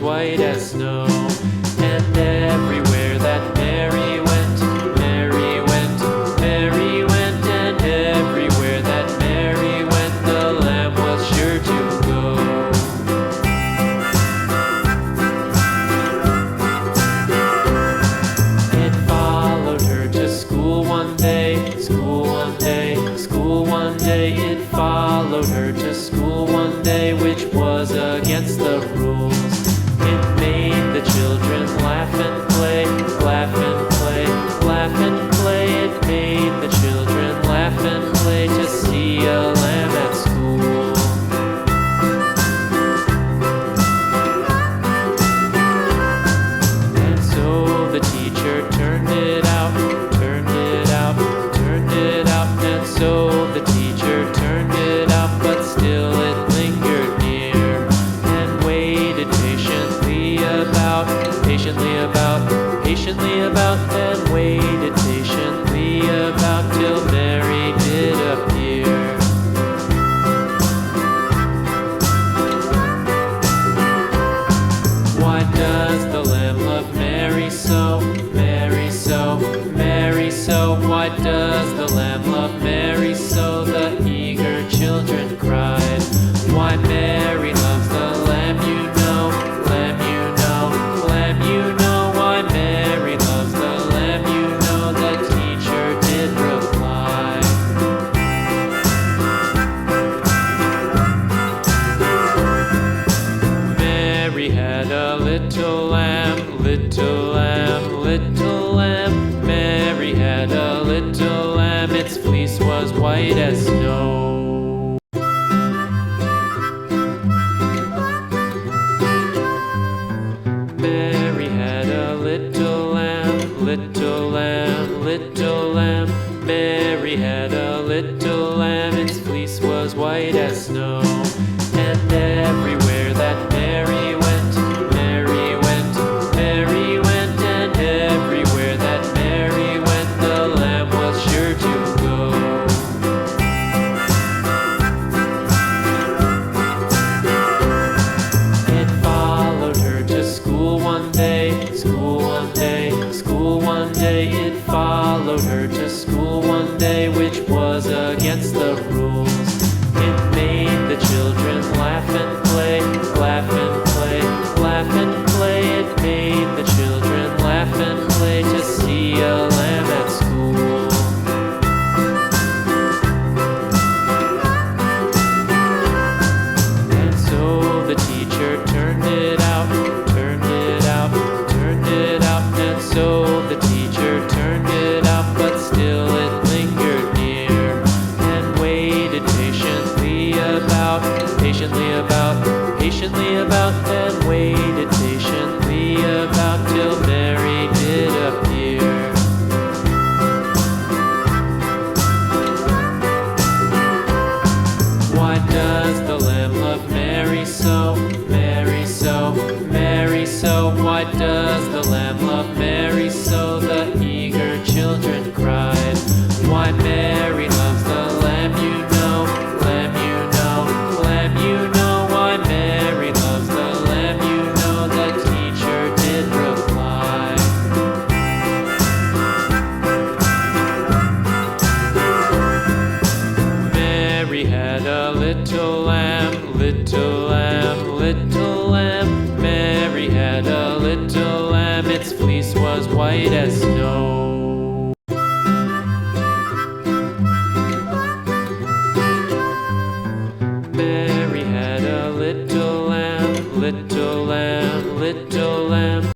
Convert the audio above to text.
white as snow. And everywhere that Mary went, Mary went, Mary went, and everywhere that Mary went, the lamb was sure to go. It followed her to school one day, school one day, school one day. It followed her to school one day, which was against the rules. It made the children laugh and play, laugh and play, laugh and play. It made the children laugh and play to see a lamb at school. And so the teacher turned it out, turned it out, turned it out. And so the teacher turned it out, but still it lingered near and waited patiently about, patiently about, and waited patiently about till Mary did appear. Why does the lamb love Mary so, Mary so, Mary so? Why does the lamb love Mary so? The eager children cried. Why Mary loves the lamb, you know, lamb, you know, lamb, you know. Why Mary loves the lamb, you know, the teacher did reply. Mary had a little lamb, little lamb, little lamb. Mary had a little lamb, its fleece was white as snow. Mary had a little lamb, little lamb, little lamb. Mary had a little lamb, its fleece was white as snow. And everywhere that Mary went, Mary went, Mary went, and everywhere that Mary went, the lamb was sure to go. It followed her to school one day, school one day, school one day. It followed her to school one day, which was against the rules. It made the children laugh and play, laugh and play, laugh and play. It made the children laugh and play to see a lamb at school. And so the teacher turned it out, turned it out, turned it out. And so the teacher turned it out, but still it lingered near and waited patiently about, patiently about, and waited patiently about till Mary did appear. Why does the lamb love Mary so, Mary so, Mary so? Why does the lamb love Mary so? The eager children cried. Why Mary loves the lamb, you know, lamb, you know, lamb, you know. Why Mary loves the lamb, you know, the teacher did reply. Mary had a little lamb, little lamb, little lamb. Mary had a little lamb, its fleece was white as snow.